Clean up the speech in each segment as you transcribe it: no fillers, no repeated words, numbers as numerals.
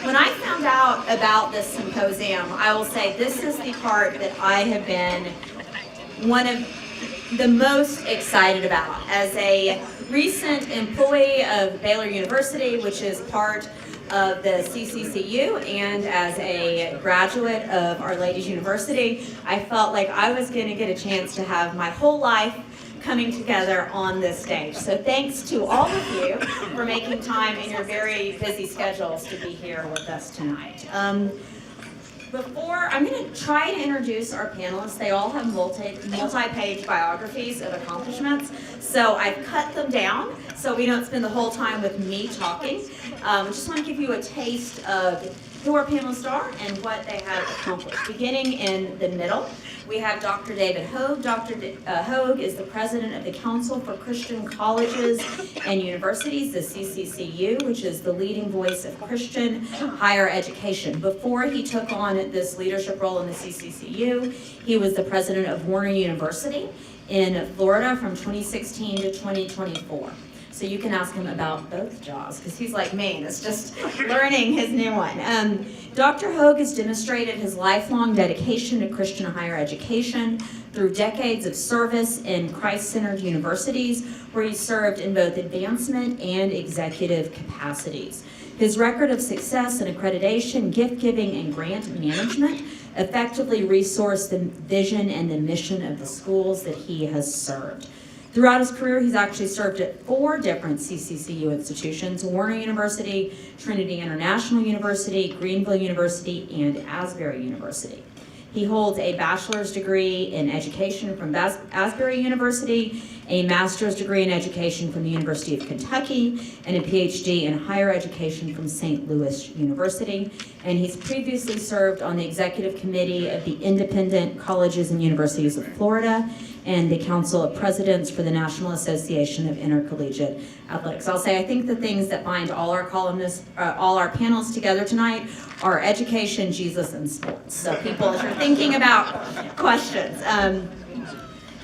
When I found out about this symposium, I will say this is the part that I have been one of the most excited about. As a recent employee of Baylor University, which is part of the CCCU, and as a graduate of Our Lady's University, I felt like I was going to get a chance to have my whole life coming together on this stage. So thanks to all of you for making time in your very busy schedules to be here with us tonight. I'm going to try to introduce our panelists. They all have multi-page biographies of accomplishments, so I've cut them down so we don't spend the whole time with me talking. Just want to give you a taste of who our panelists are and what they have accomplished. Beginning in the middle, we have Dr. David Hoag. Dr. Hoag is the president of the Council for Christian Colleges and Universities, the CCCU, which is the leading voice of Christian higher education. Before he took on this leadership role in the CCCU, he was the president of Warner University in Florida from 2016 to 2024. So you can ask him about both jobs, because he's like me, that's just learning his new one. Dr. Hoag has demonstrated his lifelong dedication to Christian higher education through decades of service in Christ-centered universities, where he served in both advancement and executive capacities. His record of success in accreditation, gift-giving, and grant management effectively resourced the vision and the mission of the schools that he has served. Throughout his career, he's actually served at 4 different CCCU institutions: Warner University, Trinity International University, Greenville University, and Asbury University. He holds a bachelor's degree in education from Asbury University, a master's degree in education from the University of Kentucky, and a PhD in higher education from St. Louis University. And he's previously served on the executive committee of the Independent Colleges and Universities of Florida and the Council of Presidents for the National Association of Intercollegiate Athletics. I'll say I think the things that bind all our columnists, all our panels together tonight are education, Jesus, and sports. So people, if you're thinking about questions.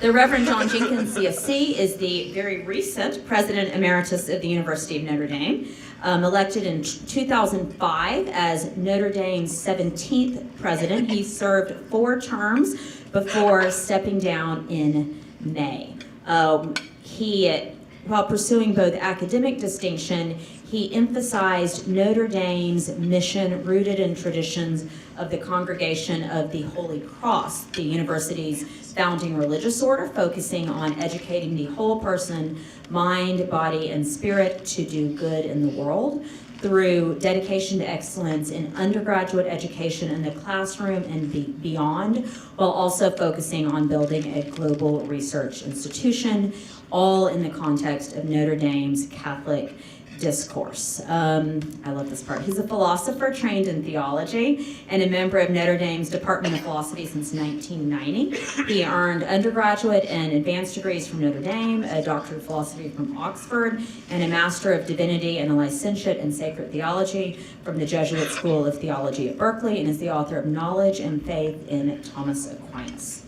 The Reverend John Jenkins, C.S.C, is the very recent President Emeritus of the University of Notre Dame, elected in 2005 as Notre Dame's 17th president. He served 4 terms before stepping down in May. While pursuing both academic distinction, he emphasized Notre Dame's mission rooted in traditions of the Congregation of the Holy Cross, the university's founding religious order, focusing on educating the whole person, mind, body, and spirit to do good in the world through dedication to excellence in undergraduate education in the classroom and beyond, while also focusing on building a global research institution, all in the context of Notre Dame's Catholic discourse. I love this part. He's a philosopher trained in theology and a member of Notre Dame's Department of Philosophy since 1990. He earned undergraduate and advanced degrees from Notre Dame, a doctorate of philosophy from Oxford, and a Master of Divinity and a licentiate in sacred theology from the Jesuit School of Theology at Berkeley, and is the author of Knowledge and Faith in Thomas Aquinas.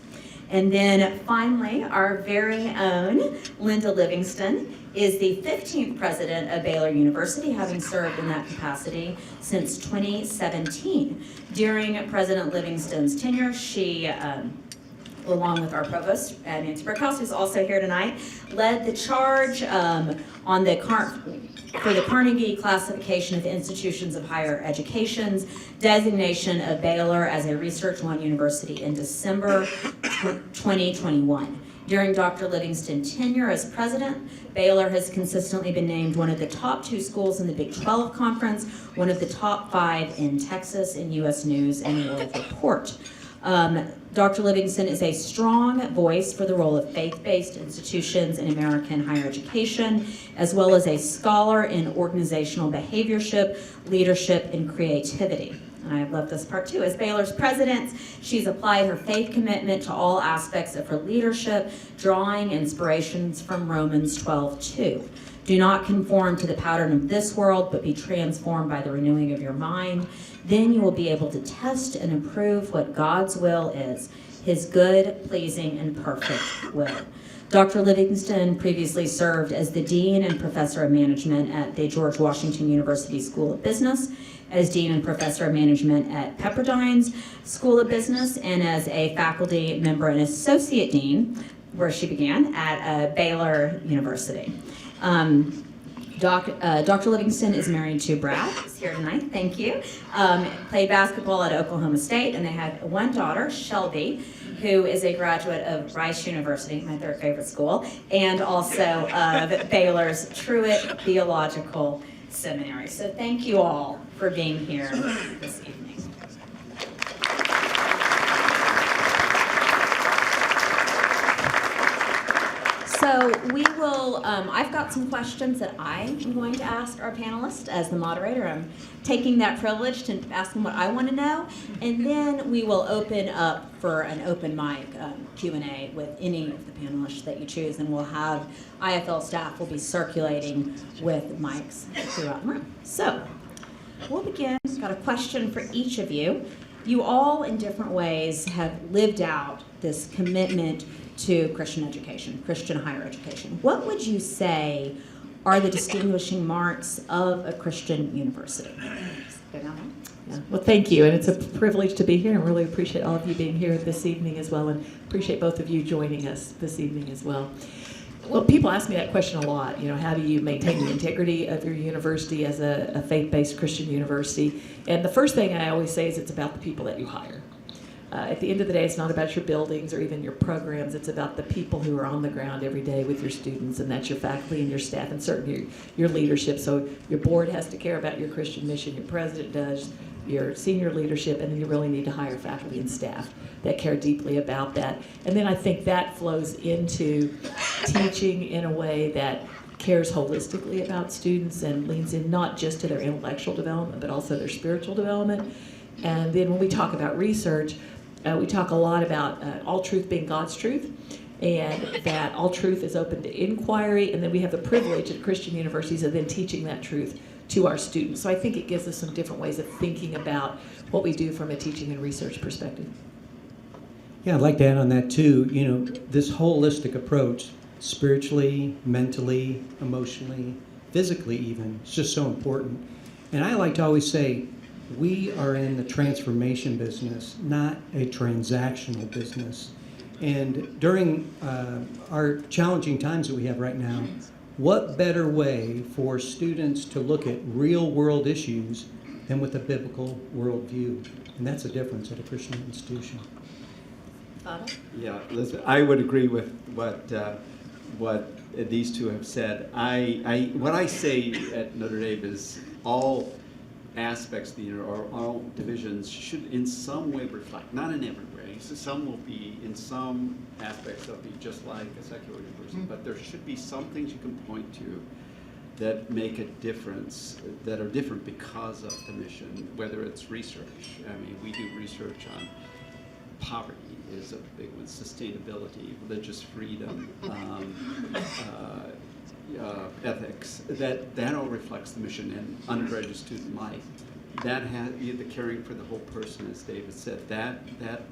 And then finally, our very own Linda Livingstone is the 15th president of Baylor University, having served in that capacity since 2017. During President Livingstone's tenure, she, along with our provost, Nancy Brickhouse, who's also here tonight, led the charge for the Carnegie Classification of Institutions of Higher Education's designation of Baylor as a Research One university in December 2021. During Dr. Livingstone's tenure as president, Baylor has consistently been named one of the top 2 schools in the Big 12 Conference, one of the top 5 in Texas in U.S. News and World Report. Dr. Livingstone is a strong voice for the role of faith-based institutions in American higher education, as well as a scholar in organizational behaviorship, leadership, and creativity. And I love this part too. As Baylor's president, she's applied her faith commitment to all aspects of her leadership, drawing inspirations from Romans 12:2. Do not conform to the pattern of this world, but be transformed by the renewing of your mind. Then you will be able to test and approve what God's will is, his good, pleasing, and perfect will. Dr. Livingstone previously served as the Dean and Professor of Management at the George Washington University School of Business, as Dean and Professor of Management at Pepperdine's School of Business, and as a faculty member and Associate Dean, where she began, at Baylor University. Dr. Livingstone is married to Brad, who's here tonight, thank you. Played basketball at Oklahoma State, and they had one daughter, Shelby, who is a graduate of Rice University, my third favorite school, and also of Baylor's Truett Theological Seminary. So thank you all for being here this evening. So we will, I've got some questions that I am going to ask our panelists as the moderator. I'm taking that privilege to ask them what I want to know. And then we will open up for an open mic Q&A with any of the panelists that you choose. And we'll have, IFL staff will be circulating with mics throughout the room. So we'll begin. I've got a question for each of you. You all, in different ways, have lived out this commitment to Christian education, Christian higher education. What would you say are the distinguishing marks of a Christian university? Yeah. Well, thank you, and it's a privilege to be here, and really appreciate all of you being here this evening as well, and appreciate both of you joining us this evening as well. Well, people ask me that question a lot, how do you maintain the integrity of your university as a faith-based Christian university? And the first thing I always say is it's about the people that you hire. At the end of the day, it's not about your buildings or even your programs. It's about the people who are on the ground every day with your students, and that's your faculty and your staff, and certainly your leadership. So your board has to care about your Christian mission, your president does, your senior leadership, and then you really need to hire faculty and staff that care deeply about that. And then I think that flows into teaching in a way that cares holistically about students and leans in not just to their intellectual development, but also their spiritual development. And then when we talk about research, we talk a lot about all truth being God's truth, and that all truth is open to inquiry, and then we have the privilege at Christian universities of then teaching that truth to our students. So I think it gives us some different ways of thinking about what we do from a teaching and research perspective. Yeah, I'd like to add on that too. This holistic approach, spiritually, mentally, emotionally, physically even, it's just so important. And I like to always say, we are in the transformation business, not a transactional business. And during our challenging times that we have right now, what better way for students to look at real world issues than with a biblical worldview? And that's a difference at a Christian institution. Yeah, Elizabeth, I would agree with what these two have said. What I say at Notre Dame is all aspects of the or all divisions should in some way reflect, not in every way. So some will be, in some aspects, they'll be just like a secular university, but there should be some things you can point to that make a difference, that are different because of the mission, whether it's research. I mean, we do research on poverty is a big one, sustainability, religious freedom, ethics, that all reflects the mission in undergraduate student life. That has the caring for the whole person, as David said, that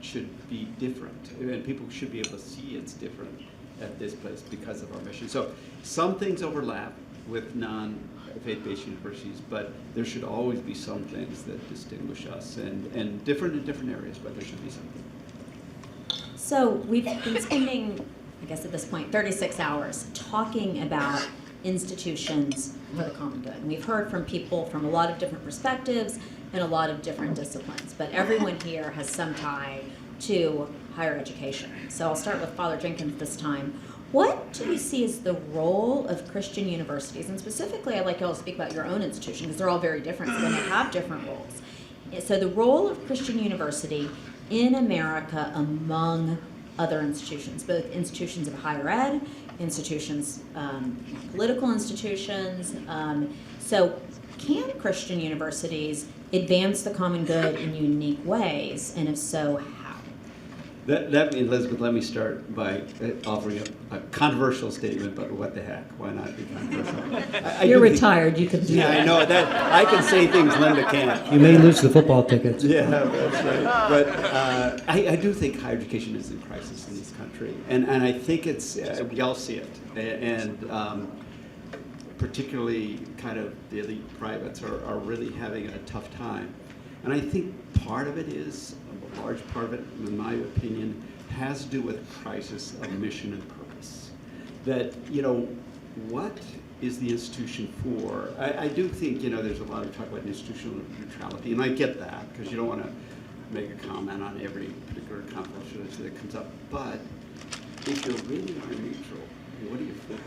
should be different, and people should be able to see it's different at this place because of our mission. So some things overlap with non-faith-based universities, but there should always be some things that distinguish us, and different in different areas, but there should be something. So we've been spending, I guess at this point, 36 hours talking about institutions for the common good. And we've heard from people from a lot of different perspectives and a lot of different disciplines, but everyone here has some tie to higher education. So I'll start with Father Jenkins this time. What do you see as the role of Christian universities? And specifically, I'd like you all to speak about your own institution, because they're all very different, so they have different roles. So the role of Christian university in America among other institutions, both institutions of higher ed, institutions, political institutions. So can Christian universities advance the common good in unique ways, and if so, how? Elisabeth, let me start by offering a controversial statement, but what the heck? Why not be controversial? You're retired, you can do Yeah, that. I know that. I can say things Linda can't. You may lose the football tickets. Yeah, that's right. But I do think higher education is in crisis in this country, and I think it's we all see it, and particularly kind of the elite privates are really having a tough time, and I think part of it is, a large part of it, in my opinion, has to do with a crisis of mission and purpose. That, what is the institution for? I do think, there's a lot of talk about institutional neutrality, and I get that, because you don't want to make a comment on every particular controversy that comes up. But if you really are neutral, what do you feel?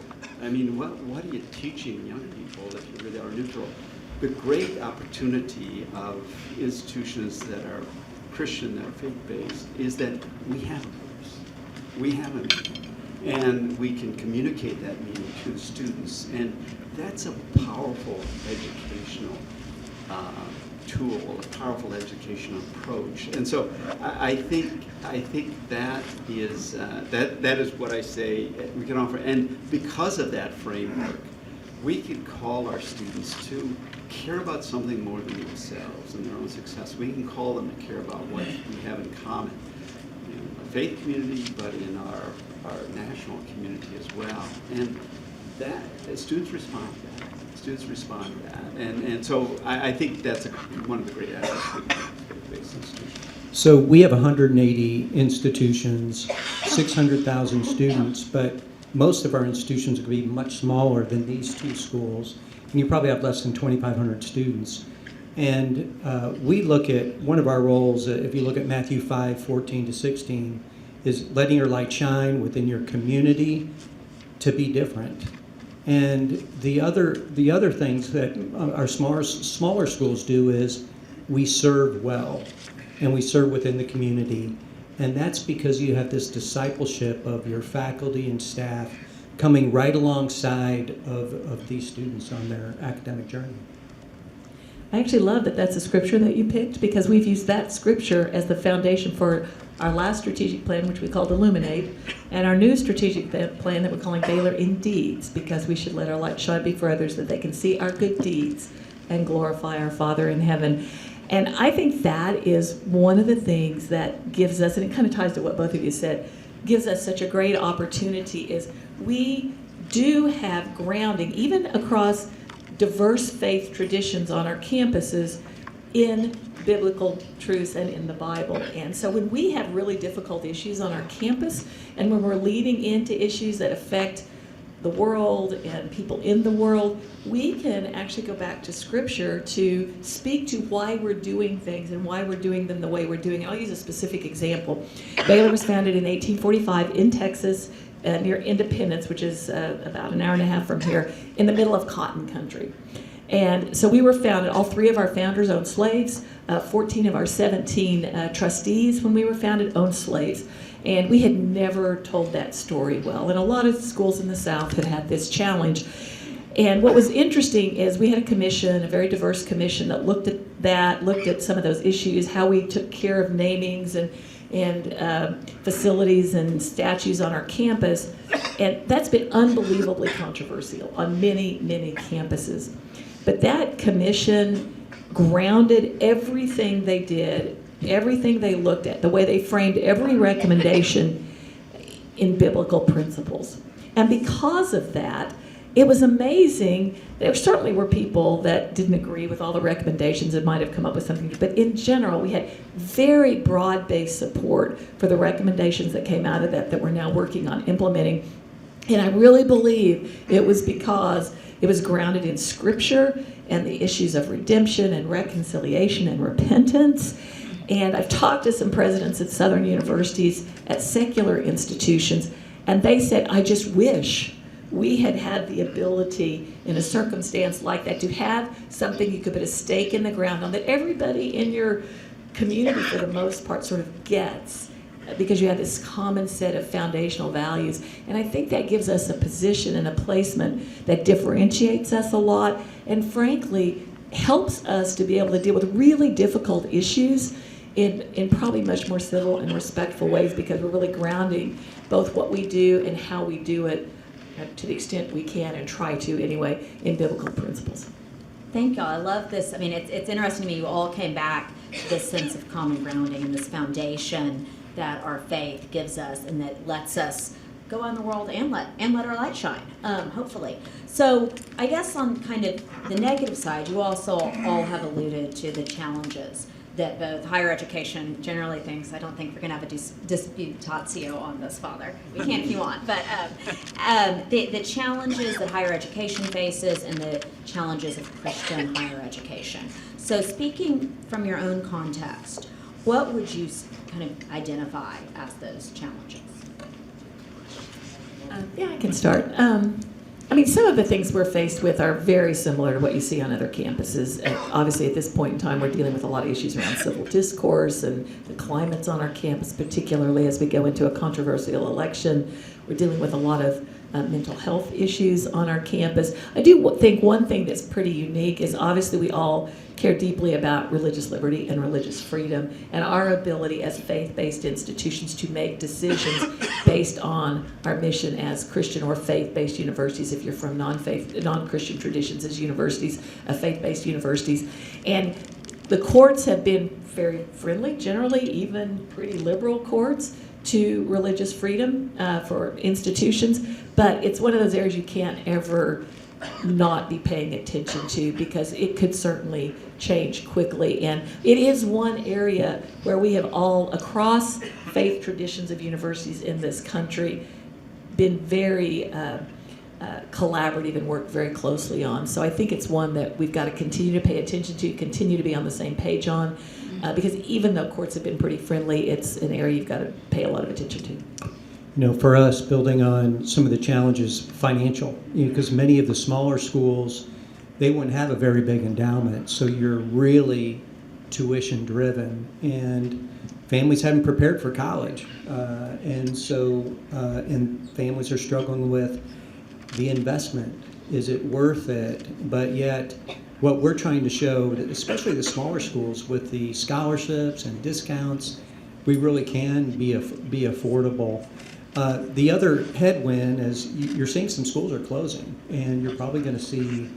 I mean, what are you teaching young people that you really are neutral? The great opportunity of institutions that are Christian, that are faith-based, is that we have a purpose. We have a meaning. And we can communicate that meaning to the students. And that's a powerful educational tool, a powerful educational approach. And so I think that is what I say we can offer. And because of that framework, we can call our students to care about something more than themselves and their own success. We can call them to care about what we have in common in our faith community, but in our national community as well. And that, students respond to that. Students respond to that. And so I think that's one of the great aspects of faith-based institutions. So we have 180 institutions, 600,000 students, but most of our institutions are going to be much smaller than these two schools, and you probably have less than 2,500 students. And we look at one of our roles, if you look at Matthew 5:14-16, is letting your light shine within your community to be different. And the other things that our smaller schools do is we serve well, and we serve within the community. And that's because you have this discipleship of your faculty and staff coming right alongside of these students on their academic journey. I actually love that that's a scripture that you picked, because we've used that scripture as the foundation for our last strategic plan, which we called Illuminate, and our new strategic plan that we're calling Baylor in Deeds, because we should let our light shine before others that they can see our good deeds and glorify our Father in heaven. And I think that is one of the things that gives us, and it kind of ties to what both of you said, gives us such a great opportunity, is we do have grounding, even across diverse faith traditions on our campuses, in biblical truths and in the Bible. And so when we have really difficult issues on our campus, and when we're leading into issues that affect the world and people in the world, we can actually go back to Scripture to speak to why we're doing things and why we're doing them the way we're doing it. I'll use a specific example. Baylor was founded in 1845 in Texas, near Independence, which is about an hour and a half from here, in the middle of cotton country. And so we were founded, all three of our founders owned slaves, 14 of our 17 trustees when we were founded owned slaves. And we had never told that story well. And a lot of schools in the South had had this challenge. And what was interesting is we had a commission, a very diverse commission, that looked at some of those issues, how we took care of namings and facilities and statues on our campus. And that's been unbelievably controversial on many, many campuses. But that commission grounded everything they did, everything they looked at, the way they framed every recommendation in biblical principles. And because of that, it was amazing. There certainly were people that didn't agree with all the recommendations and might have come up with something, but in general, we had very broad-based support for the recommendations that came out of that we're now working on implementing. And I really believe it was because it was grounded in Scripture and the issues of redemption and reconciliation and repentance. And I've talked to some presidents at Southern universities, at secular institutions, and they said, I just wish we had had the ability in a circumstance like that to have something you could put a stake in the ground on that everybody in your community, for the most part, sort of gets, because you have this common set of foundational values. And I think that gives us a position and a placement that differentiates us a lot, and frankly helps us to be able to deal with really difficult issues in probably much more civil and respectful ways, because we're really grounding both what we do and how we do it, to the extent we can and try to anyway, in biblical principles. Thank y'all. I love this. I mean, it's interesting to me. You all came back to this sense of common grounding and this foundation that our faith gives us, and that lets us go out in the world and let our light shine, hopefully. So I guess on kind of the negative side, you also all have alluded to the challenges that both higher education generally thinks. I don't think we're going to have a disputatio on this, Father. We can if you want. But the challenges that higher education faces and the challenges of Christian higher education. So speaking from your own context, what would you kind of identify as those challenges? Yeah, I can start. I mean, some of the things we're faced with are very similar to what you see on other campuses. And obviously, at this point in time, we're dealing with a lot of issues around civil discourse and the climates on our campus, particularly as we go into a controversial election. We're dealing with a lot of mental health issues on our campus. I do think one thing that's pretty unique is obviously we all care deeply about religious liberty and religious freedom, and our ability as faith-based institutions to make decisions based on our mission as Christian or faith-based universities, if you're from non-Christian traditions as universities, faith-based universities. And the courts have been very friendly, generally, even pretty liberal courts, to religious freedom for institutions, but it's one of those areas you can't ever not be paying attention to, because it could certainly change quickly. And it is one area where we have all, across faith traditions of universities in this country, been very collaborative and worked very closely on. So I think it's one that we've got to continue to pay attention to, continue to be on the same page on, because even though courts have been pretty friendly, it's an area you've got to pay a lot of attention to. You know, for us, building on some of the challenges, financial, because many of the smaller schools, they wouldn't have a very big endowment, so you're really tuition driven, and families haven't prepared for college, and families are struggling with the investment. Is it worth it? But yet, what we're trying to show, especially the smaller schools with the scholarships and discounts, we really can be affordable. The other headwind is you're seeing some schools are closing, and you're probably going to see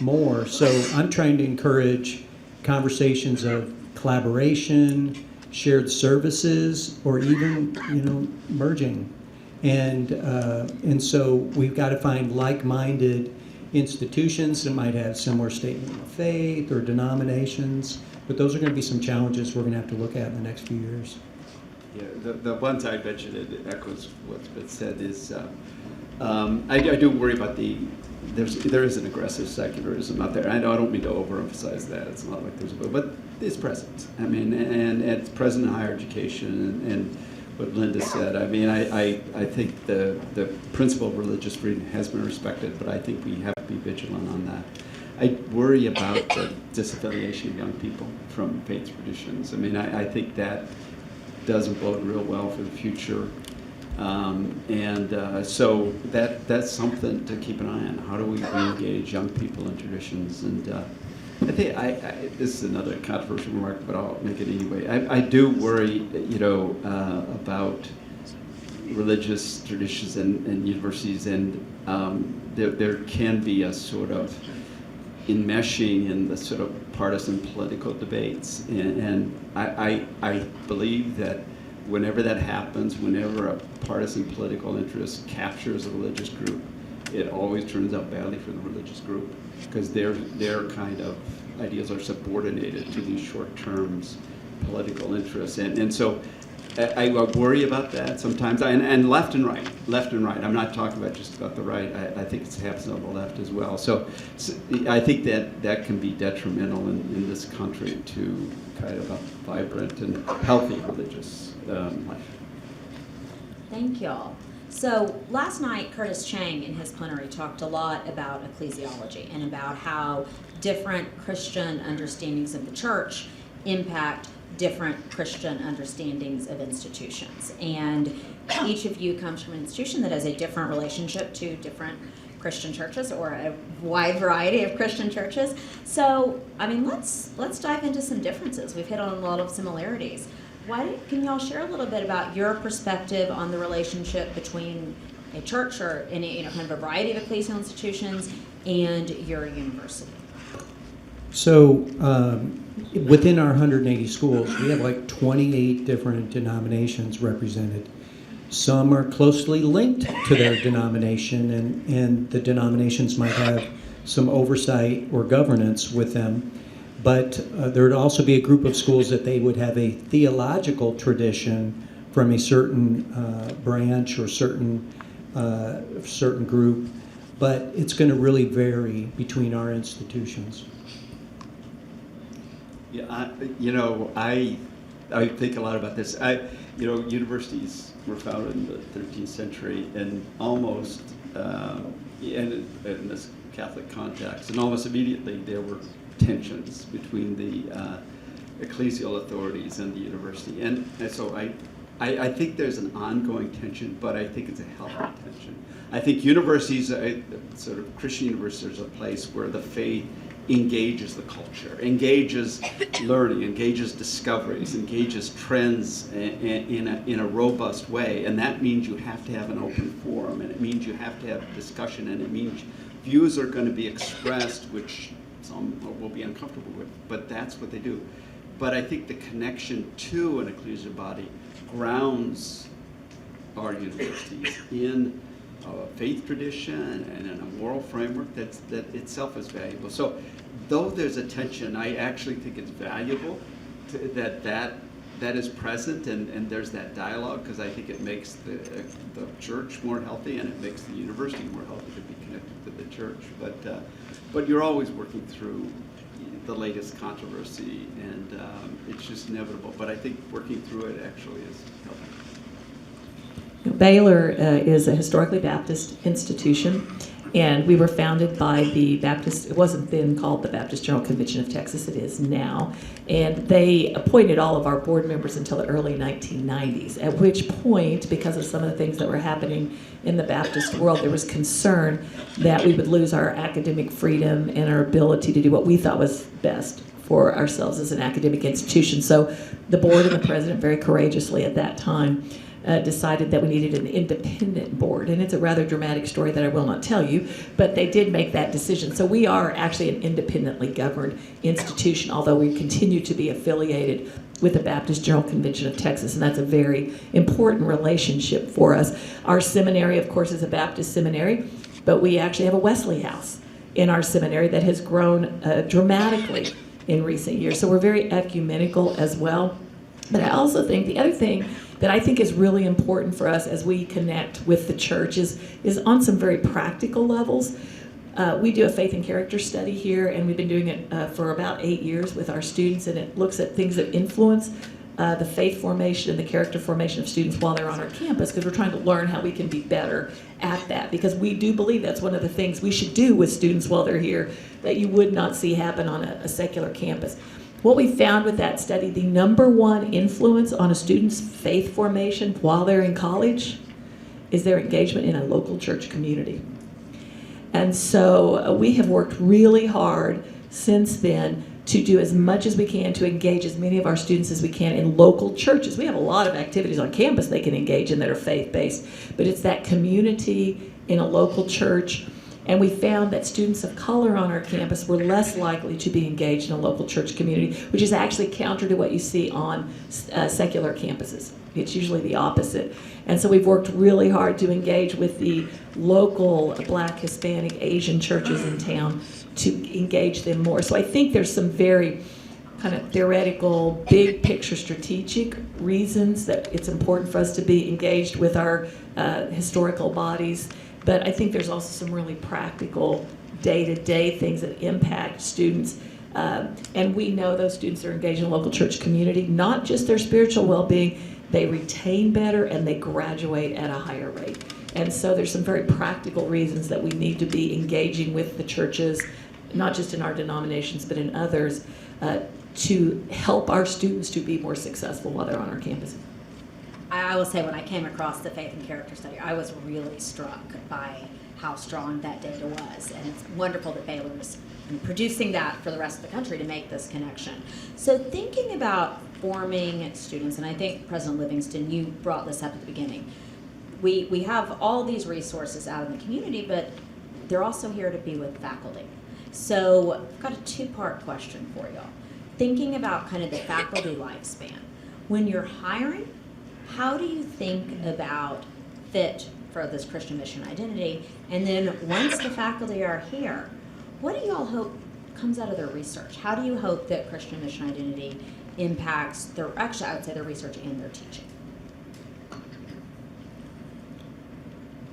more. So I'm trying to encourage conversations of collaboration, shared services, or even merging. And so we've got to find like-minded institutions that might have similar statement of faith or denominations. But those are going to be some challenges we're going to have to look at in the next few years. Yeah, the ones I mentioned, it echoes what's been said, is I do worry about there is an aggressive secularism out there. I know I don't mean to overemphasize that. It's not like there's but it's present. I mean, and it's present in higher education, and what Linda said. I mean, I think the principle of religious freedom has been respected, but I think we have to be vigilant on that. I worry about the disaffiliation of young people from faith traditions. I mean, I think that doesn't bode real well for the future. So that's something to keep an eye on. How do we re-engage young people in traditions? And I think this is another controversial remark, but I'll make it anyway. I do worry, about religious traditions and universities, and there can be a sort of enmeshing in the sort of partisan political debates, and I believe that whenever that happens, whenever a partisan political interest captures a religious group, it always turns out badly for the religious group, because their kind of ideas are subordinated to these short-term political interests, and so I worry about that sometimes, and left and right. I'm not talking about just about the right. I think it happens on the left as well. So I think that can be detrimental in this country to kind of a vibrant and healthy religious life. Thank y'all. So last night, Curtis Chang in his plenary talked a lot about ecclesiology and about how different Christian understandings of the church impact different Christian understandings of institutions. And each of you comes from an institution that has a different relationship to different Christian churches, or a wide variety of Christian churches. So, I mean, let's dive into some differences. We've hit on a lot of similarities. Can y'all share a little bit about your perspective on the relationship between a church or any, kind of a variety of ecclesial institutions and your university? So within our 180 schools, we have like 28 different denominations represented. Some are closely linked to their denomination, and the denominations might have some oversight or governance with them. But there would also be a group of schools that they would have a theological tradition from a certain branch or certain group. But it's going to really vary between our institutions. Yeah, I think a lot about this. Universities were founded in the 13th century, and almost in this Catholic context, and almost immediately there were tensions between the ecclesial authorities and the university, and so I think there's an ongoing tension, but I think it's a healthy tension. I think universities, sort of Christian universities, are a place where the faith engages the culture, engages learning, engages discoveries, engages trends in a robust way. And that means you have to have an open forum, and it means you have to have discussion, and it means views are going to be expressed, which some will be uncomfortable with, but that's what they do. But I think the connection to an ecclesial body grounds our universities in a faith tradition and in a moral framework that itself is valuable. So though there's a tension, I actually think it's valuable that is present, and there's that dialogue, because I think it makes the church more healthy, and it makes the university more healthy to be connected to the church. But you're always working through the latest controversy, and it's just inevitable. But I think working through it actually is helpful. Baylor is a historically Baptist institution, and we were founded by the Baptist, it wasn't then called the Baptist General Convention of Texas, it is now, and they appointed all of our board members until the early 1990s, at which point, because of some of the things that were happening in the Baptist world, there was concern that we would lose our academic freedom and our ability to do what we thought was best for ourselves as an academic institution. So the board and the president very courageously at that time decided that we needed an independent board. And it's a rather dramatic story that I will not tell you, but they did make that decision. So we are actually an independently governed institution, although we continue to be affiliated with the Baptist General Convention of Texas, and that's a very important relationship for us. Our seminary, of course, is a Baptist seminary, but we actually have a Wesley house in our seminary that has grown dramatically in recent years. So we're very ecumenical as well. But I also think the other thing that I think is really important for us as we connect with the church is on some very practical levels. We do a faith and character study here, and we've been doing it for about 8 years with our students, and it looks at things that influence the faith formation and the character formation of students while they're on our campus, because we're trying to learn how we can be better at that, because we do believe that's one of the things we should do with students while they're here that you would not see happen on a secular campus. What we found with that study, the number one influence on a student's faith formation while they're in college is their engagement in a local church community. And so we have worked really hard since then to do as much as we can to engage as many of our students as we can in local churches. We have a lot of activities on campus they can engage in that are faith-based, but it's that community in a local church. And we found that students of color on our campus were less likely to be engaged in a local church community, which is actually counter to what you see on secular campuses. It's usually the opposite. And so we've worked really hard to engage with the local Black, Hispanic, Asian churches in town to engage them more. So I think there's some very kind of theoretical, big picture strategic reasons that it's important for us to be engaged with our historical bodies. But I think there's also some really practical day-to-day things that impact students. And we know those students are engaged in a local church community, not just their spiritual well-being, they retain better and they graduate at a higher rate. And so there's some very practical reasons that we need to be engaging with the churches, not just in our denominations, but in others, to help our students to be more successful while they're on our campuses. I will say, when I came across the faith and character study, I was really struck by how strong that data was. And it's wonderful that Baylor is producing that for the rest of the country to make this connection. So thinking about forming students, and I think President Livingston, you brought this up at the beginning. We have all these resources out in the community, but they're also here to be with faculty. So I've got a two-part question for y'all. Thinking about kind of the faculty lifespan. When you're hiring, how do you think about fit for this Christian mission identity? And then once the faculty are here, what do y'all hope comes out of their research? How do you hope that Christian mission identity impacts their, actually I would say their research and their teaching?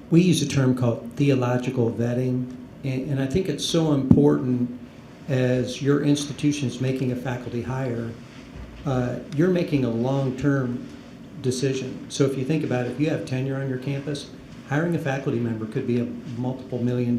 We use a term called theological vetting, and I think it's so important as your institution's making a faculty hire, you're making a long-term decision. So if you think about it, if you have tenure on your campus, hiring a faculty member could be a multiple $1 million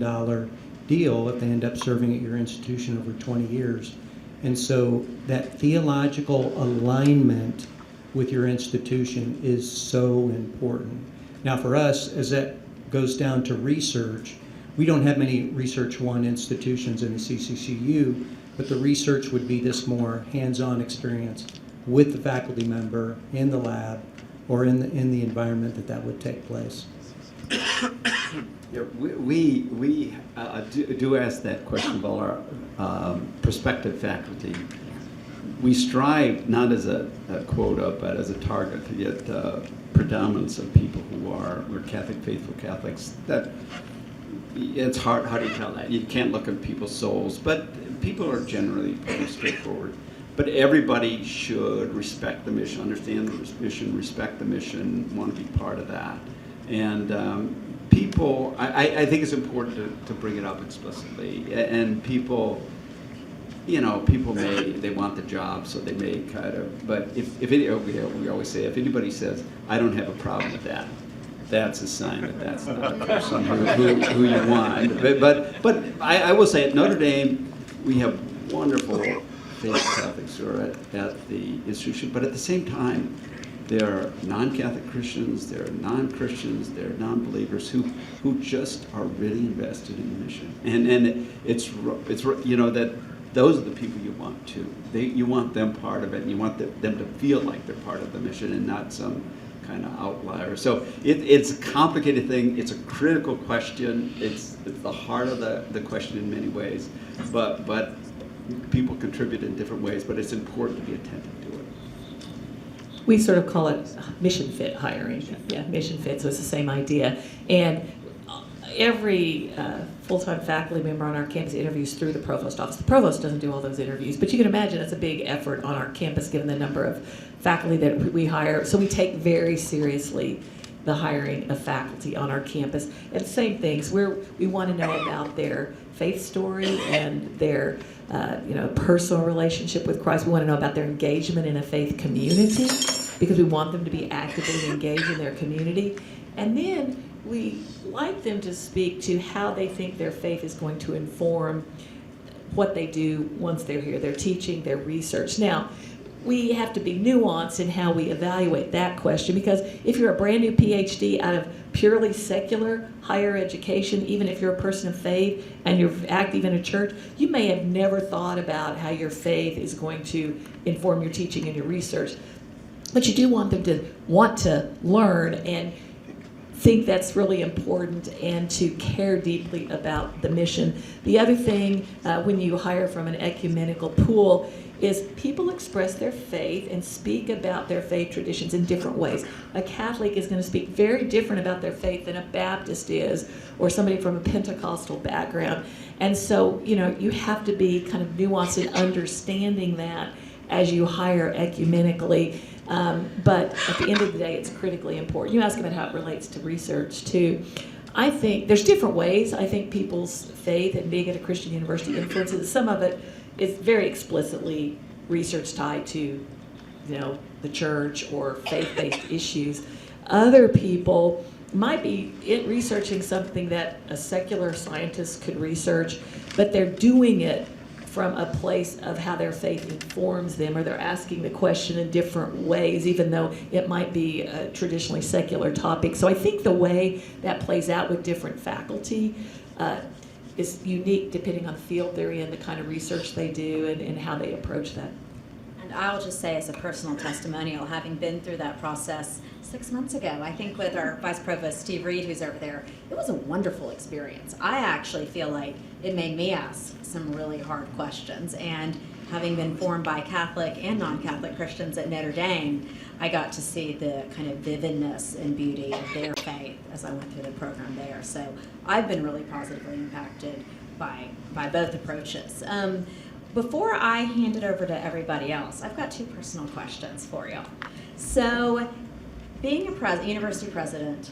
deal if they end up serving at your institution over 20 years. And so that theological alignment with your institution is so important. Now for us, as that goes down to research, we don't have many Research 1 institutions in the CCCU, but the research would be this more hands-on experience with the faculty member in the lab or in the environment that would take place. Yeah, we do ask that question of all our prospective faculty. We strive not as a quota, but as a target to get predominance of people who we're Catholic, faithful Catholics. That it's hard. How do you tell that? You can't look at people's souls, but people are generally pretty straightforward. But everybody should respect the mission, understand the mission, respect the mission, want to be part of that. And people, I think it's important to bring it up explicitly. And people, people they want the job, so they may kind of, but we always say, if anybody says, I don't have a problem with that, that's a sign that that's not the person who you want. But I will say at Notre Dame, we have wonderful faith Catholics who are at the institution, but at the same time, there are non-Catholic Christians, there are non-Christians, there are non-believers who just are really invested in the mission. And it's that those are the people you want too. You want them part of it, and you want them to feel like they're part of the mission and not some kind of outlier. So it's a complicated thing. It's a critical question. It's the heart of the question in many ways. But people contribute in different ways. But it's important to be attentive to it. We sort of call it mission fit hiring. Yeah, mission fit. So it's the same idea. And every full-time faculty member on our campus interviews through the provost office. The provost doesn't do all those interviews, but you can imagine it's a big effort on our campus given the number of faculty that we hire. So we take very seriously the hiring of faculty on our campus. And same things, we want to know about their faith story and their personal relationship with Christ. We want to know about their engagement in a faith community because we want them to be actively engaged in their community. And then we like them to speak to how they think their faith is going to inform what they do once they're here, their teaching, their research. Now, we have to be nuanced in how we evaluate that question because if you're a brand new PhD out of purely secular higher education, even if you're a person of faith and you're active in a church, you may have never thought about how your faith is going to inform your teaching and your research. But you do want them to want to learn and think that's really important and to care deeply about the mission. The other thing when you hire from an ecumenical pool is people express their faith and speak about their faith traditions in different ways. A Catholic is going to speak very different about their faith than a Baptist is, or somebody from a Pentecostal background. And so, you have to be kind of nuanced in understanding that as you hire ecumenically. But at the end of the day, it's critically important. You ask about how it relates to research, too. I think there's different ways. I think people's faith and being at a Christian university influences. Some of it is very explicitly research tied to, the church or faith-based issues. Other people might be researching something that a secular scientist could research, but they're doing it from a place of how their faith informs them, or they're asking the question in different ways, even though it might be a traditionally secular topic. So I think the way that plays out with different faculty is unique depending on the field they're in, the kind of research they do, and how they approach that. And I'll just say as a personal testimonial, having been through that process 6 months ago, I think with our Vice Provost Steve Reed, who's over there, it was a wonderful experience. I actually feel like it made me ask some really hard questions. And having been formed by Catholic and non-Catholic Christians at Notre Dame, I got to see the kind of vividness and beauty of their faith as I went through the program there. So I've been really positively impacted by both approaches. Before I hand it over to everybody else, I've got 2 personal questions for you. So being a university president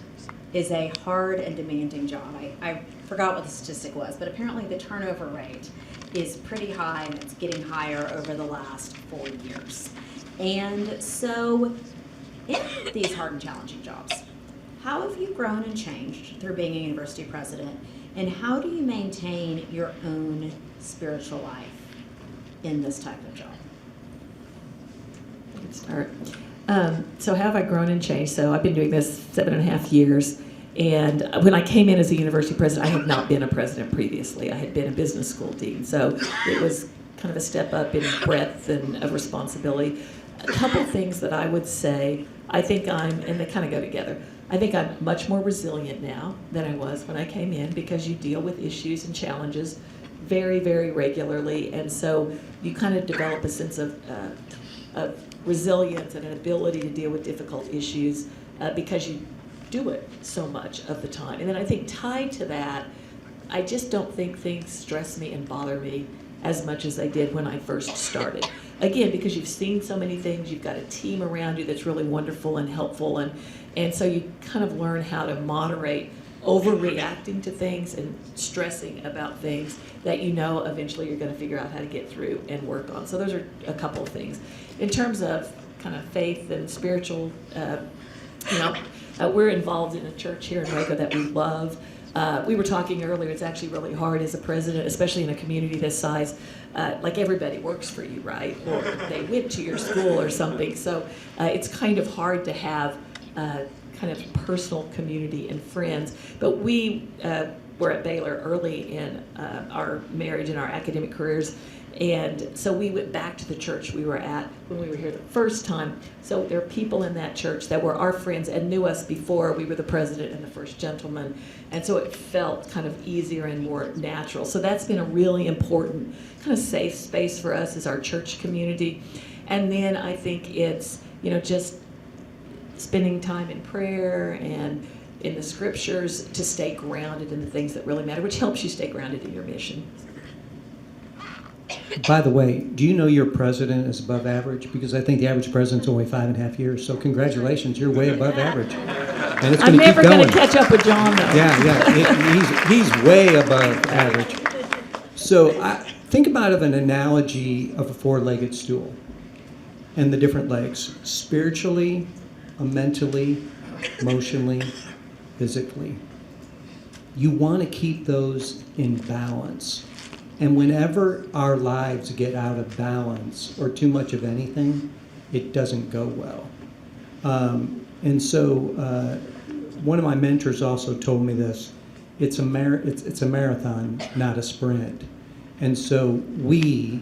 is a hard and demanding job. I forgot what the statistic was, but apparently the turnover rate is pretty high, and it's getting higher over the last 4 years. And so in these hard and challenging jobs, how have you grown and changed through being a university president, and how do you maintain your own spiritual life in this type of job? I can start. So how have I grown and changed? So I've been doing this 7.5 years. And when I came in as a university president, I had not been a president previously. I had been a business school dean. So it was kind of a step up in breadth and of responsibility. A couple things that I would say, I think and they kind of go together. I think I'm much more resilient now than I was when I came in, because you deal with issues and challenges very, very regularly. And so you kind of develop a sense of resilience and an ability to deal with difficult issues because you do it so much of the time. And then I think tied to that, I just don't think things stress me and bother me as much as they did when I first started. Again, because you've seen so many things, you've got a team around you that's really wonderful and helpful, and so you kind of learn how to moderate overreacting to things and stressing about things that you know eventually you're going to figure out how to get through and work on. So those are a couple of things. In terms of kind of faith and spiritual, we're involved in a church here in Waco that we love. We were talking earlier, it's actually really hard as a president, especially in a community this size. Like everybody works for you, right? Or they went to your school or something. So it's kind of hard to have kind of personal community and friends. But we were at Baylor early in our marriage and our academic careers. And so we went back to the church we were at when we were here the first time. So there are people in that church that were our friends and knew us before we were the president and the first gentleman. And so it felt kind of easier and more natural. So that's been a really important kind of safe space for us as our church community. And then I think it's, just spending time in prayer and in the scriptures to stay grounded in the things that really matter, which helps you stay grounded in your mission. By the way, do you know your president is above average? Because I think the average president's only 5.5 years. So congratulations, you're way above average. And it's I'm going to keep never going. going to catch up with John, though. Yeah. He's way above average. So think about an analogy of a four-legged stool and the different legs: spiritually, mentally, emotionally, physically. You want to keep those in balance. And whenever our lives get out of balance or too much of anything, it doesn't go well. And so one of my mentors also told me this: it's a marathon, not a sprint. And so we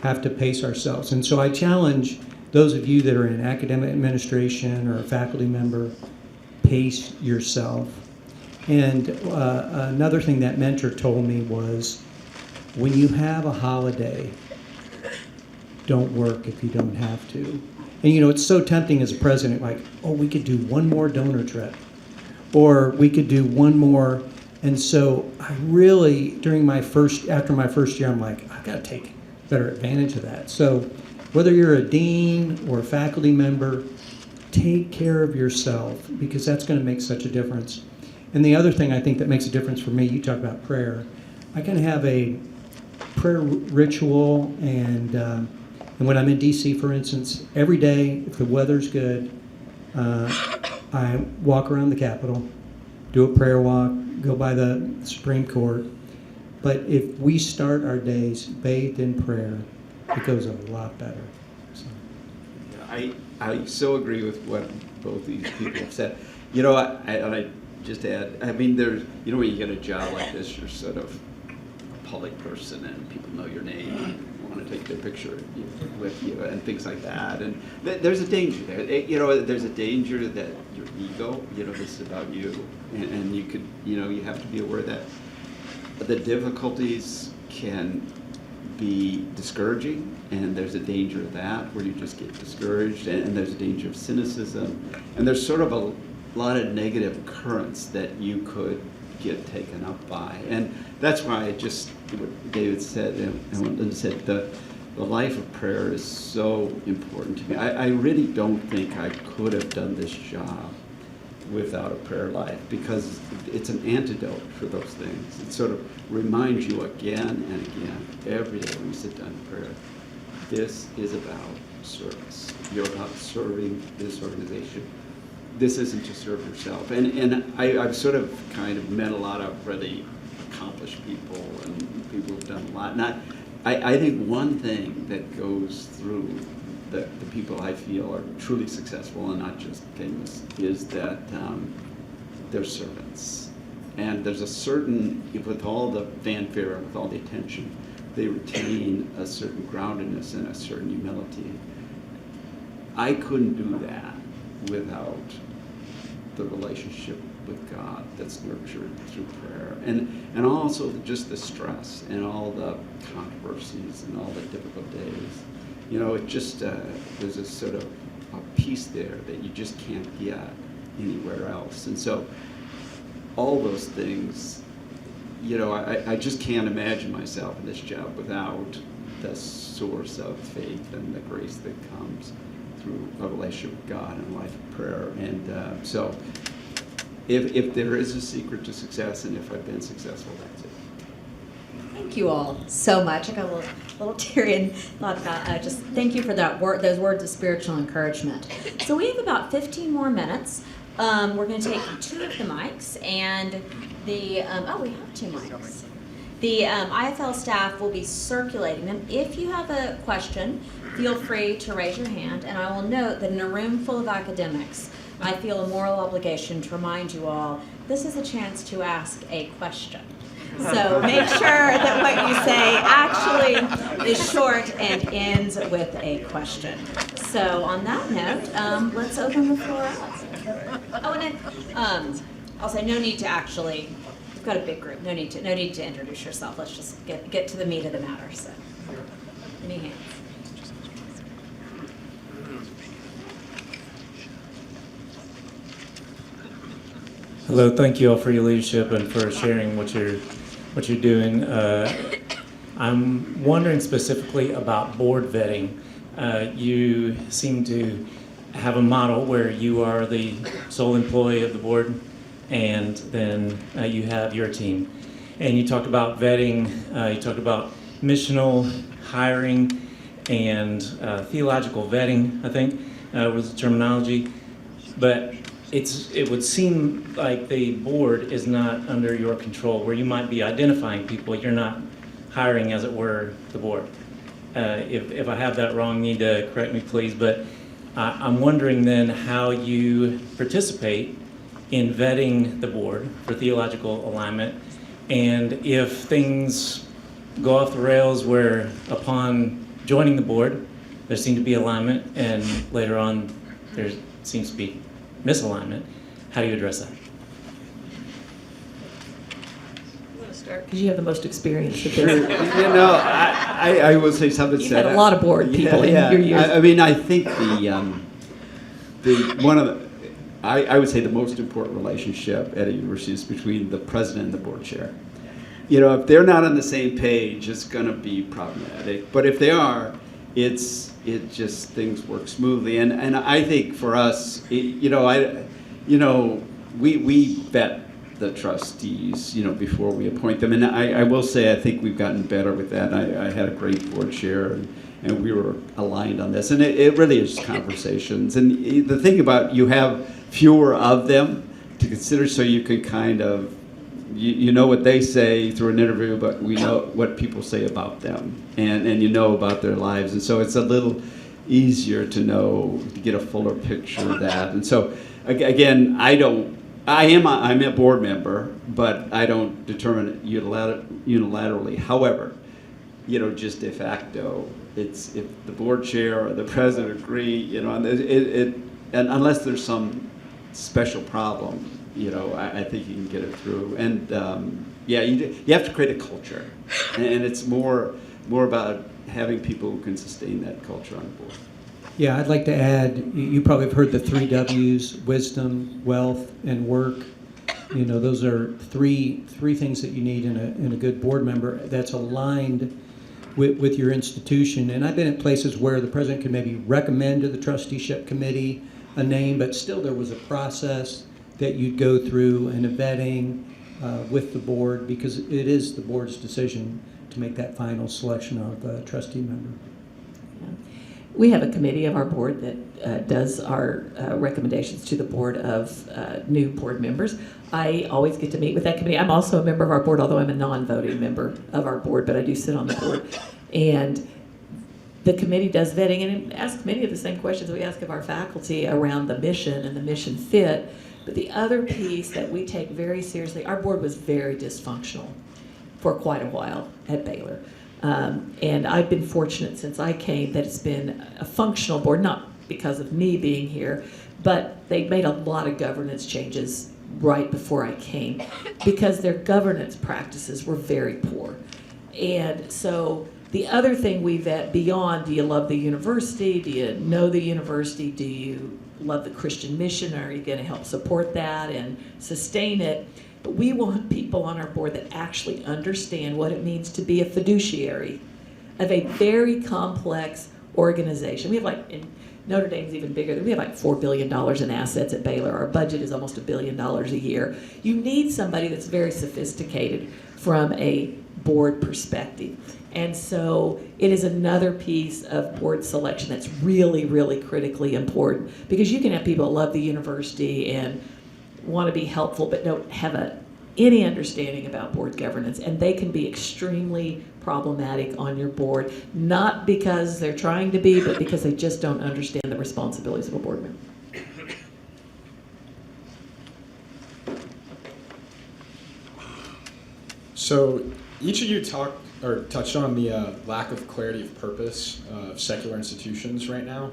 have to pace ourselves. And so I challenge those of you that are in academic administration or a faculty member, pace yourself. And another thing that mentor told me was, when you have a holiday, don't work if you don't have to. And it's so tempting as a president, like, oh, we could do one more donor trip, or we could do one more. And so I really, after my first year, I'm like, I've got to take better advantage of that. So whether you're a dean or a faculty member, take care of yourself, because that's going to make such a difference. And the other thing I think that makes a difference for me, you talk about prayer. I can have a prayer ritual, and when I'm in DC, for instance, every day, if the weather's good, I walk around the Capitol, do a prayer walk, go by the Supreme Court, But if we start our days bathed in prayer, it goes a lot better. So. I so agree with what both these people have said. You know, I just add, I mean, there's, you know, when you get a job like this, you're sort of a public person and people know your name and want to take their picture with you and things like that. And there's a danger there. You know, there's a danger that your ego, you know, this is about you. And you could, you know, you have to be aware that the difficulties can be discouraging, and there's a danger of that where you just get discouraged, and there's a danger of cynicism, and there's sort of a lot of negative currents that you could get taken up by. And that's why I just, what David said and what Linda said, the life of prayer is so important to me. I really don't think I could have done this job without a prayer life, because it's an antidote for those things. It sort of reminds you again and again, every day when you sit down in prayer, this is about service. You're about serving this organization. This isn't to serve yourself. And I've sort of kind of met a lot of really accomplished people and people who've done a lot. And I think one thing that goes through the people I feel are truly successful and not just famous is that they're servants. And there's a certain, with all the fanfare, with all the attention, they retain a certain groundedness and a certain humility. I couldn't do that without the relationship with God that's nurtured through prayer. And also just the stress and all the controversies and all the difficult days. You know, it just, there's a sort of a peace there that you just can't get anywhere else. And so all those things, you know, I just can't imagine myself in this job without the source of faith and the grace that comes through a relationship with God and a life of prayer. And so if there is a secret to success, and if I've been successful, that's it. Thank you all so much. I got a little teary and thought about just thank you for that those words of spiritual encouragement. So we have about 15 more minutes. We're going to take 2 of the mics, and the we have 2 mics. The IFL staff will be circulating them. If you have a question, feel free to raise your hand, and I will note that in a room full of academics, I feel a moral obligation to remind you all this is a chance to ask a question. So make sure that what you say actually is short and ends with a question. So on that note, let's open the floor up. Oh, and then I'll say no need to actually. We've got a big group. No need to introduce yourself. Let's just get to the meat of the matter. So, any hands? Hello, thank you all for your leadership and for sharing what you're doing. I'm wondering specifically about board vetting. You seem to have a model where you are the sole employee of the board, and then you have your team. And you talked about vetting, you talked about missional hiring and theological vetting, I think, was the terminology. But it would seem like the board is not under your control, where you might be identifying people, you're not hiring, as it were, the board. If I have that wrong, you need to correct me, please. But I'm wondering then how you participate in vetting the board for theological alignment, and if things go off the rails where upon joining the board, there seemed to be alignment, and later on there seems to be misalignment, how do you address that? Because you have the most experience with You this. know, I will say something. You've had a lot of board people in your years. I mean, I think I would say the most important relationship at a university is between the president and the board chair. You know, if they're not on the same page, it's going to be problematic. But if they are, it just things work smoothly. And I think for us, we vet the trustees, before we appoint them. And I will say I think we've gotten better with that. I had a great board chair, and we were aligned on this. And it really is conversations. And the thing about you have fewer of them to consider, so you can kind of you know what they say through an interview, but we know what people say about them, and you know about their lives, and so it's a little easier to know, to get a fuller picture of that. And so again, I'm a board member, but I don't determine it unilaterally. However, just de facto, it's if the board chair or the president agree, and and unless there's some special problem, I think you can get it through. And you have to create a culture, and it's more about having people who can sustain that culture on the board. Yeah, I'd like to add, you probably have heard the 3 W's: wisdom, wealth, and work. Those are three things that you need in a good board member that's aligned with your institution. And I've been at places where the president could maybe recommend to the trusteeship committee a name, but still there was a process that you'd go through and a vetting with the board, because it is the board's decision to make that final selection of a trustee member. We have a committee of our board that does our recommendations to the board of new board members. I always get to meet with that committee. I'm also a member of our board, although I'm a non-voting member of our board, but I do sit on the board. And the committee does vetting, and it asks many of the same questions we ask of our faculty around the mission and the mission fit. But the other piece that we take very seriously, our board was very dysfunctional for quite a while at Baylor. And I've been fortunate since I came that it's been a functional board, not because of me being here, but they made a lot of governance changes right before I came because their governance practices were very poor. And so the other thing we vet beyond, do you love the university? Do you know the university? Do you love the Christian mission? Are you going to help support that and sustain it? But we want people on our board that actually understand what it means to be a fiduciary of a very complex organization. We have in Notre Dame's even bigger. We have $4 billion in assets at Baylor. Our budget is almost $1 billion a year. You need somebody that's very sophisticated from a board perspective. And so it is another piece of board selection that's really, really critically important, because you can have people that love the university and want to be helpful but don't have any understanding about board governance, and they can be extremely problematic on your board, not because they're trying to be, but because they just don't understand the responsibilities of a board member. So each of you touched on the lack of clarity of purpose of secular institutions right now,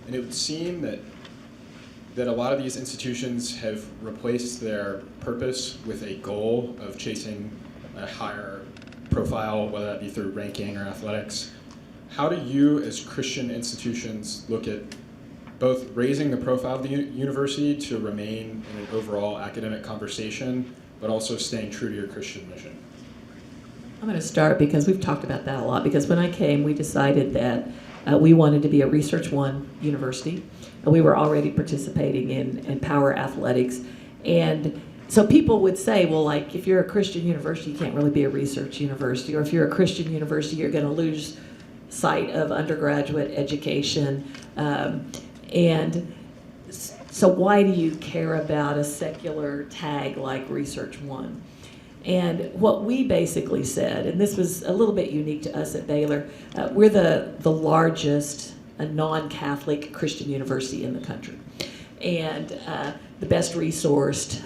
and it would seem that a lot of these institutions have replaced their purpose with a goal of chasing a higher profile, whether that be through ranking or athletics. How do you, as Christian institutions, look at both raising the profile of the university to remain in an overall academic conversation, but also staying true to your Christian mission? I'm going to start because we've talked about that a lot, because when I came, we decided that we wanted to be a Research One university. We were already participating in power athletics. And so people would say, well, if you're a Christian university, you can't really be a research university. Or if you're a Christian university, you're going to lose sight of undergraduate education. And so why do you care about a secular tag like Research One? And what we basically said, and this was a little bit unique to us at Baylor, we're the largest non-Catholic Christian university in the country, and the best resourced,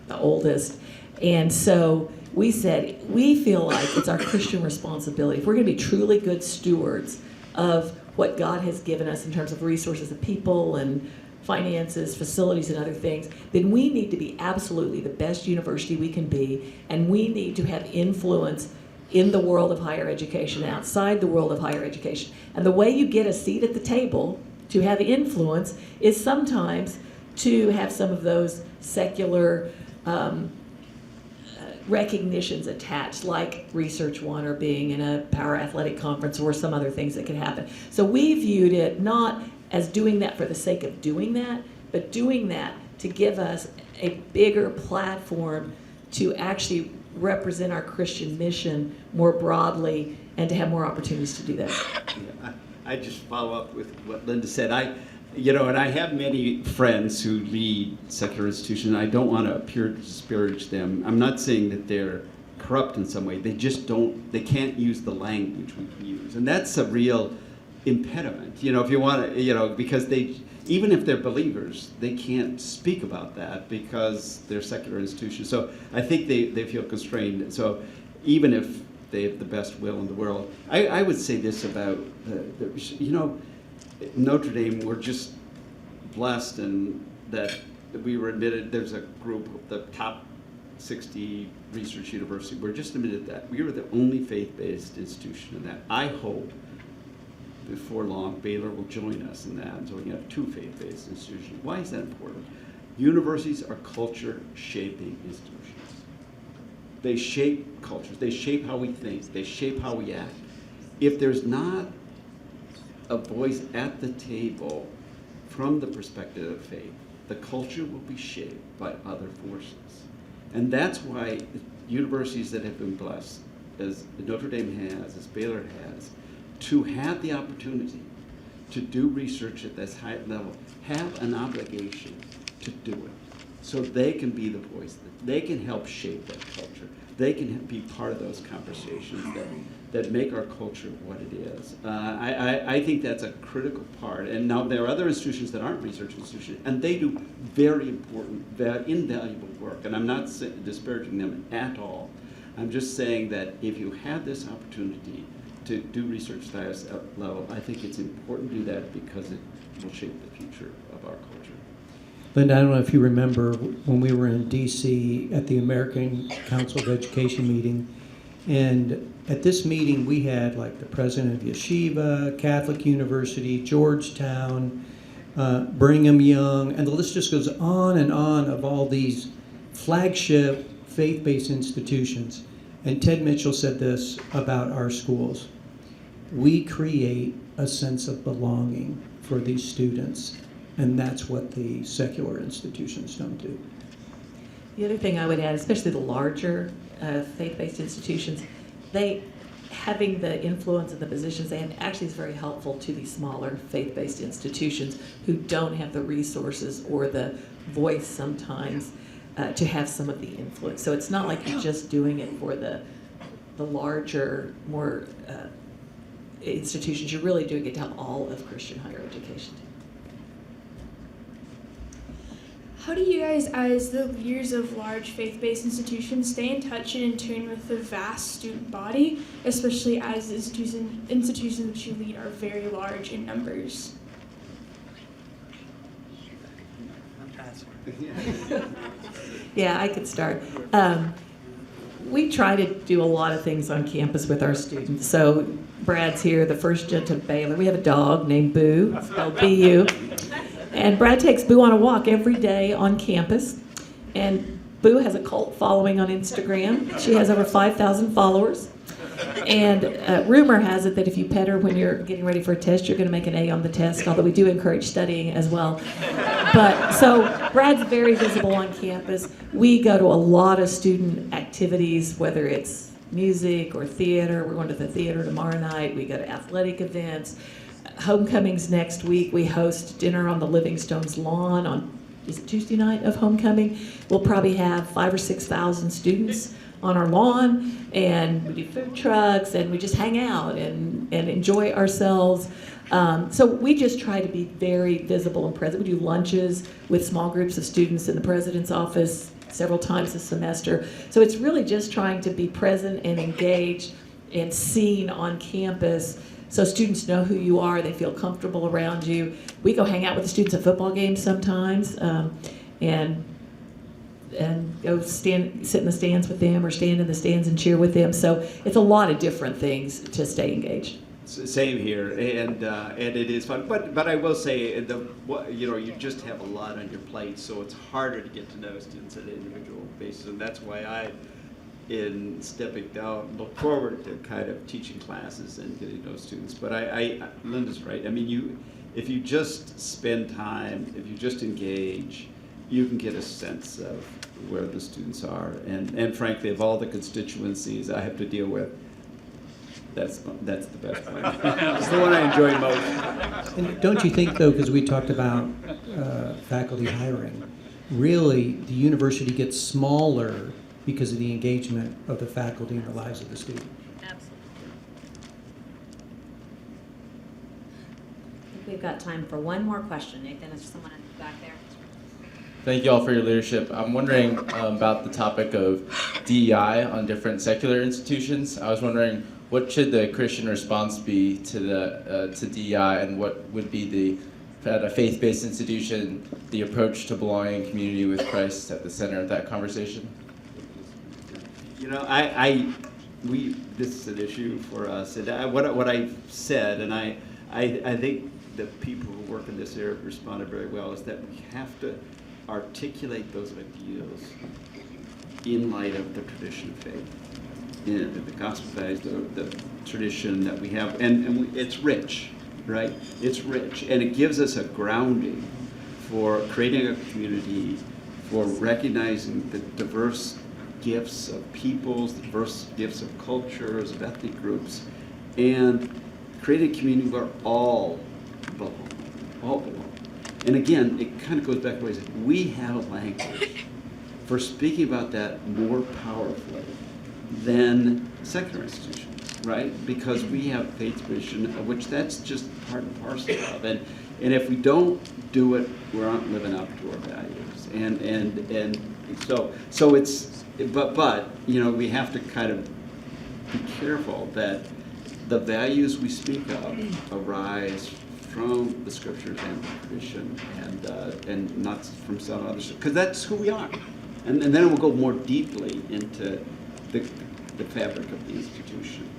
the oldest. And so we said, we feel like it's our Christian responsibility, if we're going to be truly good stewards of what God has given us in terms of resources of people and finances, facilities, and other things, then we need to be absolutely the best university we can be, and we need to have influence in the world of higher education, outside the world of higher education. And the way you get a seat at the table to have influence is sometimes to have some of those secular recognitions attached, like Research One or being in a power athletic conference or some other things that could happen. So we viewed it not as doing that for the sake of doing that, but doing that to give us a bigger platform to actually represent our Christian mission more broadly and to have more opportunities to do that. Yeah, I just follow up with what Linda said. and I have many friends who lead secular institutions. I don't want to appear to disparage them. I'm not saying that they're corrupt in some way. They just they can't use the language we can use. And that's a real impediment, if you want to, because even if they're believers, they can't speak about that because they're secular institutions. So I think they feel constrained. So even if they have the best will in the world, I would say this about, Notre Dame, we're just blessed in that we were admitted, there's a group, the top 60 research university, we're just admitted that. We were the only faith-based institution in that. I hope before long, Baylor will join us in that, and so we have 2 faith-based institutions. Why is that important? Universities are culture-shaping institutions. They shape cultures. They shape how we think. They shape how we act. If there's not a voice at the table from the perspective of faith, the culture will be shaped by other forces. And that's why universities that have been blessed, as Notre Dame has, as Baylor has, to have the opportunity to do research at this high level, have an obligation to do it. So they can be the voice, that they can help shape that culture. They can be part of those conversations that make our culture what it is. I think that's a critical part. And now there are other institutions that aren't research institutions, and they do very important, invaluable work. And I'm not disparaging them at all. I'm just saying that if you have this opportunity to do research at the highest level, I think it's important to do that because it will shape the future of our culture. Linda, I don't know if you remember when we were in D.C. at the American Council of Education meeting, and at this meeting we had like the president of Yeshiva, Catholic University, Georgetown, Brigham Young, and the list just goes on and on of all these flagship faith-based institutions. And Ted Mitchell said this about our schools: we create a sense of belonging for these students, and that's what the secular institutions don't do. The other thing I would add, especially the larger faith-based institutions, having the influence of the positions they have actually is very helpful to these smaller faith-based institutions who don't have the resources or the voice sometimes to have some of the influence. So it's not like you're just doing it for the larger, more institutions. You're really doing it to help all of Christian higher education. How do you guys, as the leaders of large faith-based institutions, stay in touch and in tune with the vast student body, especially as institutions which you lead are very large in numbers? Yeah, I could start. We try to do a lot of things on campus with our students. So Brad's here, the first gent of Baylor. We have a dog named Boo, spelled B-U. And Brad takes Boo on a walk every day on campus. And Boo has a cult following on Instagram. She has over 5,000 followers. And rumor has it that if you pet her when you're getting ready for a test, you're going to make an A on the test, although we do encourage studying as well. But so Brad's very visible on campus. We go to a lot of student activities, whether it's music or theater. We're going to the theater tomorrow night. We go to athletic events. Homecoming's next week. We host dinner on the Livingstone's lawn on, is it Tuesday night of homecoming? We'll probably have 5,000 or 6,000 students on our lawn, and we do food trucks, and we just hang out and enjoy ourselves. So we just try to be very visible and present. We do lunches with small groups of students in the president's office several times a semester. So it's really just trying to be present and engaged and seen on campus so students know who you are, they feel comfortable around you. We go hang out with the students at football games sometimes, and go sit in the stands with them or stand in the stands and cheer with them. So it's a lot of different things to stay engaged. Same here, and it is fun. But I will say, you just have a lot on your plate, so it's harder to get to know students at an individual basis, and that's why I, in stepping down, look forward to kind of teaching classes and getting to know students. But Linda's right. I mean, if you just spend time, if you just engage, you can get a sense of where the students are. And frankly, of all the constituencies I have to deal with, That's the best part. It's the one I enjoy most. And don't you think, though, because we talked about faculty hiring, really the university gets smaller because of the engagement of the faculty in the lives of the students? We've got time for one more question. Nathan, is there someone in the back there? Thank you all for your leadership. I'm wondering about the topic of DEI on different secular institutions. I was wondering, what should the Christian response be to DEI, and what would be at a faith-based institution, the approach to belonging in community with Christ at the center of that conversation? You know, this is an issue for us, and what I've said, and I think the people who work in this area responded very well, is that we have to articulate those ideals in light of the tradition of faith, the gospel values, the tradition that we have, and it's rich, right? It's rich, and it gives us a grounding for creating a community, for recognizing the diverse gifts of peoples, the diverse gifts of cultures, of ethnic groups, and creating a community where all belong, all belong. And again, it kind of goes back to what I said. We have a language for speaking about that more powerfully than secular institutions, right? Because we have faith tradition, of which that's just part and parcel of. And if we don't do it, we aren't living up to our values. And so it's, but you know, we have to kind of be careful that the values we speak of arise from the scriptures and the tradition, and not from some other, because that's who we are. And then it will go more deeply into the fabric of the institution.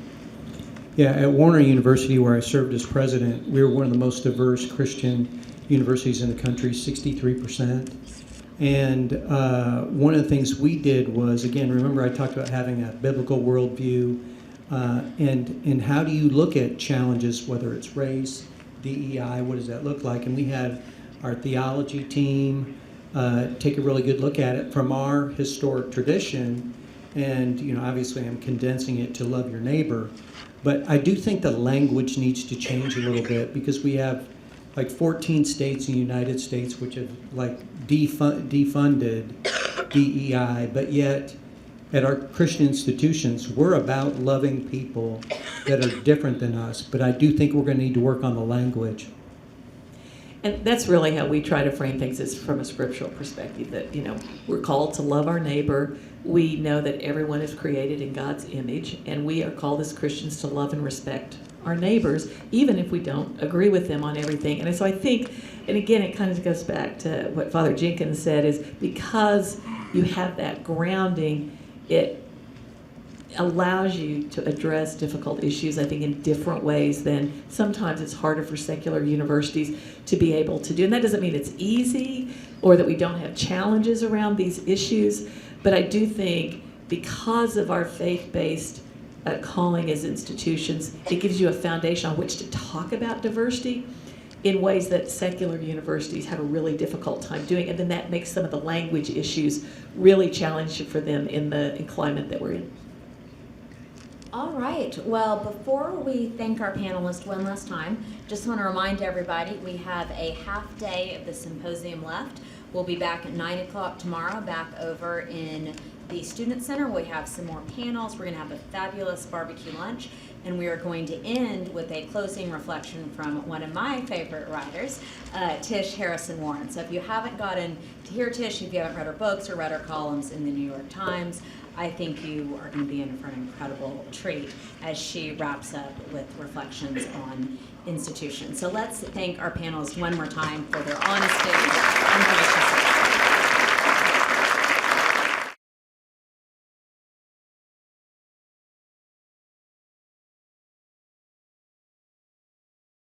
Yeah, at Warner University, where I served as president, we were one of the most diverse Christian universities in the country, 63%. And one of the things we did was, again, remember I talked about having a biblical worldview, and how do you look at challenges, whether it's race, DEI, what does that look like? And we had our theology team take a really good look at it from our historic tradition, and you know, obviously I'm condensing it to love your neighbor, but I do think the language needs to change a little bit, because we have like 14 states in the United States which have like defunded DEI, but yet at our Christian institutions, we're about loving people that are different than us, but I do think we're going to need to work on the language. And that's really how we try to frame things, is from a scriptural perspective, that, you know, we're called to love our neighbor. We know that everyone is created in God's image, and we are called as Christians to love and respect our neighbors, even if we don't agree with them on everything. And so I think, and again, it kind of goes back to what Father Jenkins said, is because you have that grounding, it allows you to address difficult issues, I think, in different ways than sometimes it's harder for secular universities to be able to do. And that doesn't mean it's easy or that we don't have challenges around these issues, but I do think because of our faith-based calling as institutions, it gives you a foundation on which to talk about diversity in ways that secular universities have a really difficult time doing, and then that makes some of the language issues really challenging for them in the climate that we're in. All right, well, before we thank our panelists one last time, just want to remind everybody we have a half day of the symposium left. We'll be back at 9 o'clock tomorrow, back over in the Student Center. We have some more panels. We're going to have a fabulous barbecue lunch, and we are going to end with a closing reflection from one of my favorite writers, Tish Harrison Warren. So if you haven't gotten to hear Tish, if you haven't read her books or read her columns in the New York Times, I think you are going to be in for an incredible treat as she wraps up with reflections on institutions. So let's thank our panelists one more time for their honesty and graciousness.